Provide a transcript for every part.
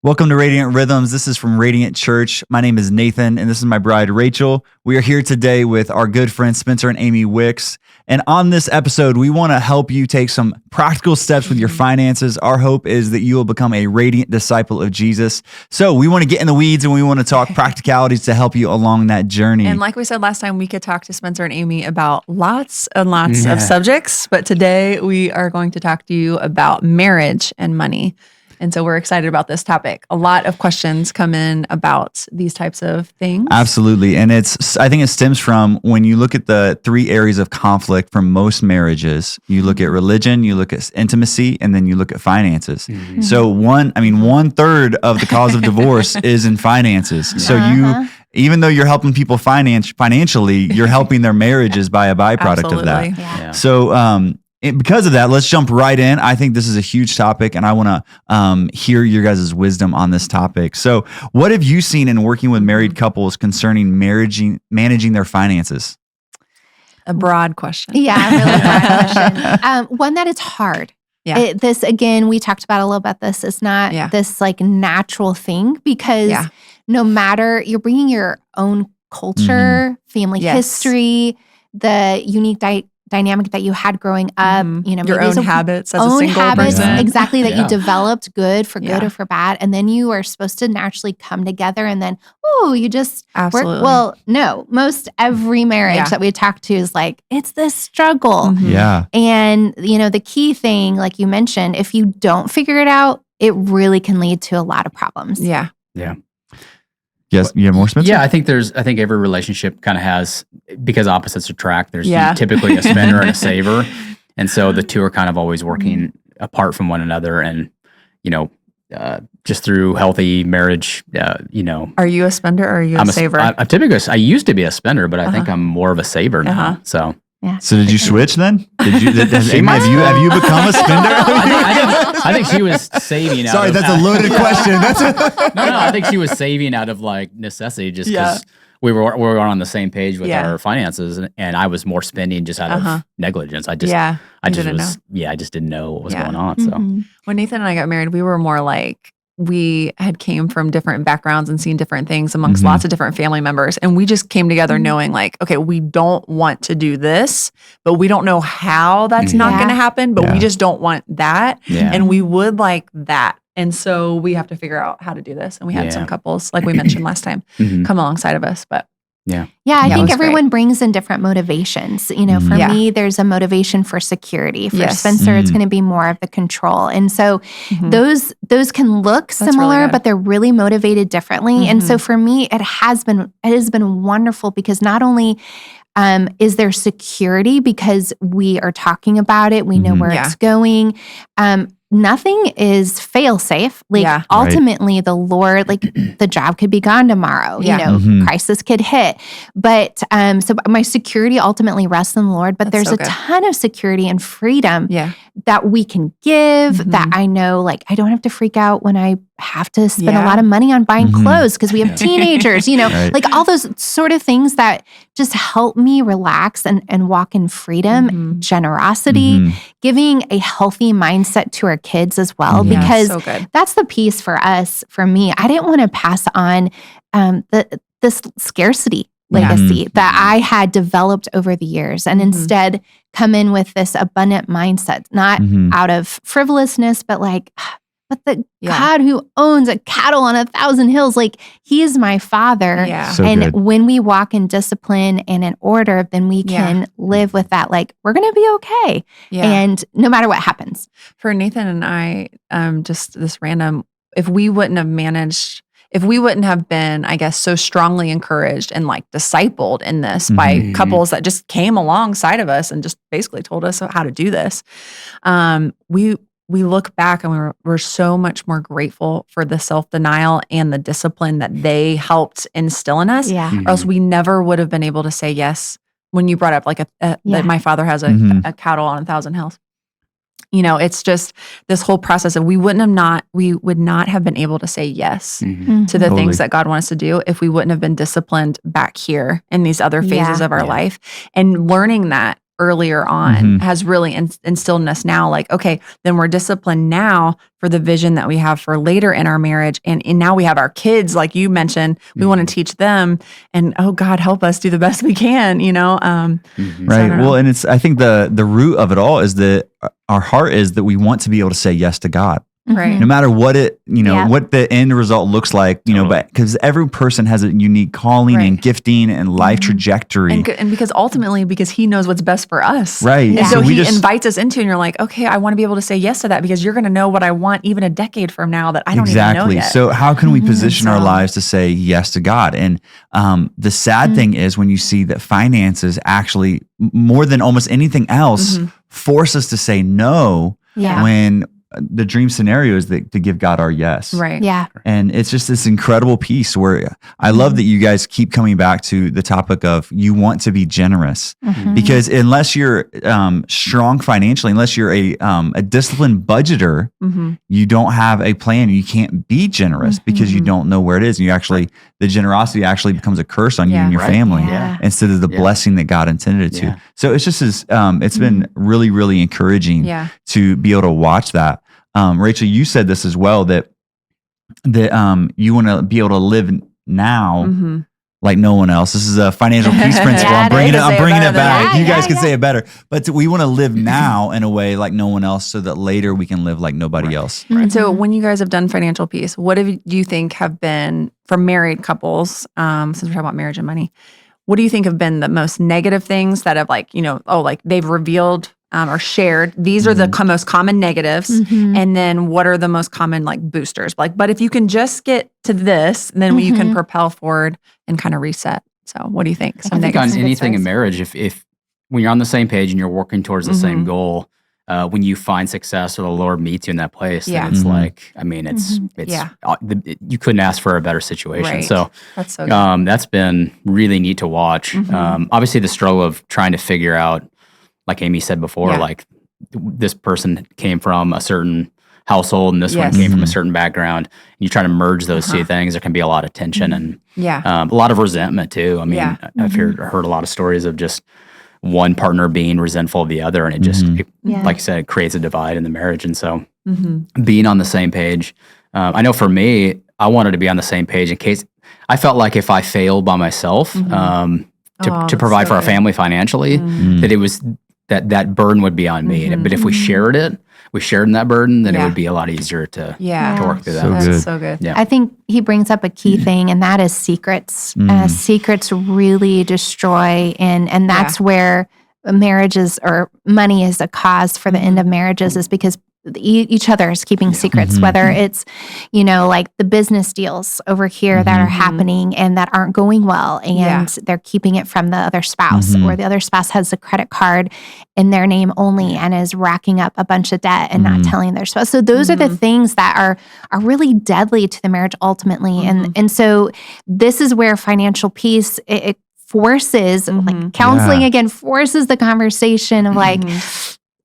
Welcome to Radiant Rhythms. This is from Radiant Church. My name is Nathan, and this is my bride, Rachel. We are here today with our good friends, Spencer and Amy Wicks. And on this episode, we want to help you take some practical steps with your finances. Our hope is that you will become a radiant disciple of Jesus. So we want to get in the weeds and we want to talk practicalities to help you along that journey. And like we said last time, we could talk to Spencer and Amy about lots and lots of subjects. But today we are going to talk to you about marriage and money. And so we're excited about this topic. A lot of questions come in about these types of things. Absolutely. And I think it stems from when you look at the three areas of conflict for most marriages, you look at religion, you look at intimacy, and then you look at finances. Mm-hmm. So one third of the cause of divorce is in finances. So even though you're helping people financially, you're helping their marriages by a byproduct of that. Yeah. So, because of that, let's jump right in. I think this is a huge topic, and I want to hear your guys' wisdom on this topic. So what have you seen in working with married couples concerning managing their finances? A broad question. Yeah, really broad question. One that it's hard. Yeah. This, again, we talked about a little bit. This is not this like natural thing because no matter, you're bringing your own culture, family history, the unique dynamic that you had growing up, your own habits as a single person. Exactly, that you developed good or for bad. And then you are supposed to naturally come together and then, you just work. Well, no, most every marriage that we talk to is like, it's this struggle. Mm-hmm. Yeah. And, the key thing, like you mentioned, if you don't figure it out, it really can lead to a lot of problems. Yeah. Yeah. Yes, you have more, Spencer? Yeah, I think every relationship kind of has, because opposites attract, there's typically a spender and a saver. And so the two are kind of always working apart from one another. And, just through healthy marriage, Are you a spender or are you a saver? I used to be a spender, but I think I'm more of a saver now. So. Yeah. So did you switch then? Have you become a spender? I think she was saving out Sorry, of... that's a loaded question. No, I think she was saving out of like necessity just because we were on the same page with our finances and I was more spending just out of negligence. I just didn't know what was going on. So when Nathan and I got married, we were more like, we had came from different backgrounds and seen different things amongst lots of different family members. And we just came together knowing like, okay, we don't want to do this, but we don't know how that's not going to happen, but we just don't want that. Yeah. And we would like that. And so we have to figure out how to do this. And we had some couples, like we mentioned last time, come alongside of us, but I think everyone brings in different motivations. For me, there's a motivation for security. For Spencer, it's going to be more of the control. And so those can look similar, but they're really motivated differently. And so for me, it has been wonderful because not only is there security because we are talking about it, we know where it's going. Nothing is fail safe. Like ultimately the Lord, like the job could be gone tomorrow, crisis could hit. But so my security ultimately rests in the Lord, but there's a ton of security and freedom that we can give that I know, like I don't have to freak out when I have to spend a lot of money on buying clothes because we have teenagers, like all those sort of things that just help me relax and walk in freedom, generosity, giving a healthy mindset to our kids as well, because that's the piece for us, for me. I didn't want to pass on this scarcity legacy that I had developed over the years and instead come in with this abundant mindset, not out of frivolousness, but like, but the God who owns a cattle on 1,000 hills, like he is my father. Yeah. So and good. when we walk in discipline and in order, then we can live with that. Like we're going to be okay. Yeah. And no matter what happens. For Nathan and I, just this random, if we wouldn't have been, I guess, so strongly encouraged and like discipled in this by couples that just came alongside of us and just basically told us how to do this, we look back and we're so much more grateful for the self-denial and the discipline that they helped instill in us. Yeah. Or else we never would have been able to say yes when you brought up like that my father has a cattle on 1,000 hills. It's just this whole process of we would not have been able to say yes to the things that God wants to do if we wouldn't have been disciplined back here in these other phases of our life and learning that earlier on has really instilled in us now, like, okay, then we're disciplined now for the vision that we have for later in our marriage. And now we have our kids, like you mentioned, we want to teach them, and oh God, help us do the best we can, you know? Right. Well, and I think the root of it all is that our heart is that we want to be able to say yes to God. Right. No matter what what the end result looks like, but because every person has a unique calling and gifting and life trajectory. And because ultimately, because he knows what's best for us. Right. And so he invites us into, and you're like, okay, I want to be able to say yes to that because you're going to know what I want even a decade from now that I don't even know yet. So how can we position our lives to say yes to God? And the sad thing is when you see that finances actually, more than almost anything else, force us to say no when the dream scenario is to give God our yes. Right. Yeah. And it's just this incredible piece where I love that you guys keep coming back to the topic of you want to be generous because unless you're strong financially, unless you're a disciplined budgeter, you don't have a plan. You can't be generous because you don't know where it is. And you actually, the generosity actually becomes a curse on you and your family instead of the blessing that God intended it to. So it's just it's been really, really encouraging to be able to watch that. Rachel, you said this as well, that you want to be able to live now like no one else. This is a financial peace principle. I'm bringing it back. You guys can say it better. But we want to live now in a way like no one else so that later we can live like nobody else. And so when you guys have done financial peace, what do you think have been, for married couples, since we're talking about marriage and money, what do you think have been the most negative things that have they've revealed or shared? These are the most common negatives. And then what are the most common boosters? But if you can just get to this, then you can propel forward and kind of reset. So what do you think? I think on anything in marriage, if when you're on the same page and you're working towards the same goal, when you find success or the Lord meets you in that place, then it's you couldn't ask for a better situation. Right. So that's so good. That's been really neat to watch. Obviously the struggle of trying to figure out, like Amy said before, like this person came from a certain household and this one came from a certain background. And you try to merge those two things, there can be a lot of tension and a lot of resentment too. I mean, I've heard a lot of stories of just one partner being resentful of the other, and it just, like I said, it creates a divide in the marriage. And so being on the same page, I know for me, I wanted to be on the same page in case I felt like if I failed by myself to provide for our family financially, that it was that burden would be on me. But if we shared in that burden, then it would be a lot easier to work through that. That's so good. I think he brings up a key thing, and that is secrets. Secrets really destroy, and that's where marriages or money is a cause for the end of marriages, is because each other is keeping secrets, whether it's, like the business deals over here that are happening and that aren't going well, and they're keeping it from the other spouse, or the other spouse has a credit card in their name only and is racking up a bunch of debt and not telling their spouse. So those are the things that are really deadly to the marriage ultimately. And so this is where financial peace, it forces, like counseling again, forces the conversation of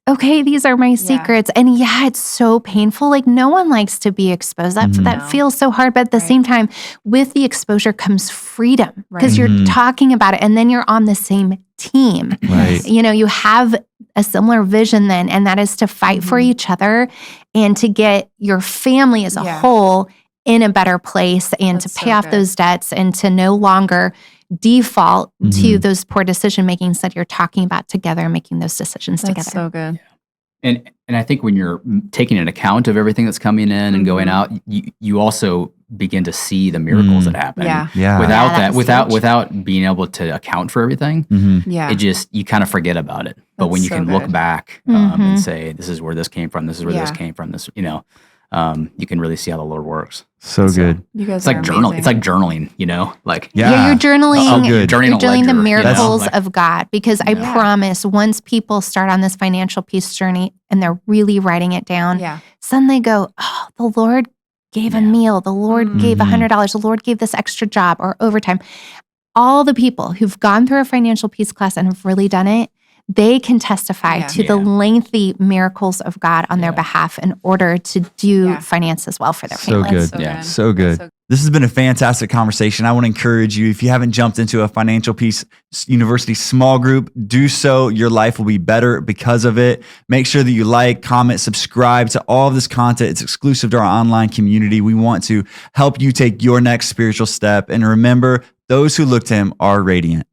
okay, these are my secrets. And it's so painful. Like no one likes to be exposed. That feels so hard. But at the same time, with the exposure comes freedom, because you're talking about it and then you're on the same team. Right. You have a similar vision then, and that is to fight for each other and to get your family as a whole in a better place, and to pay off those debts, and to no longer default to those poor decision makings that you're talking about together and making those decisions together. That's so good. And I think when you're taking an account of everything that's coming in and going out, you also begin to see the miracles that happen. Without being able to account for everything, it just, you kind of forget about it. But when you can look back and say, this is where this came from, this is where this came from, this, you can really see how the Lord works. So good. You guys it's like journaling. It's like journaling, you're journaling. Good. You're journaling the miracles ledger, of God, because I promise, once people start on this financial peace journey and they're really writing it down, suddenly they go, oh, the Lord gave a meal. The Lord gave $100. The Lord gave this extra job or overtime. All the people who've gone through a financial peace class and have really done it, they can testify to the lengthy miracles of God on their behalf in order to do finances well for their family. So good. So good. This has been a fantastic conversation. I want to encourage you, if you haven't jumped into a Financial Peace University small group, do so. Your life will be better because of it. Make sure that you like, comment, subscribe to all of this content. It's exclusive to our online community. We want to help you take your next spiritual step. And remember, those who look to him are radiant.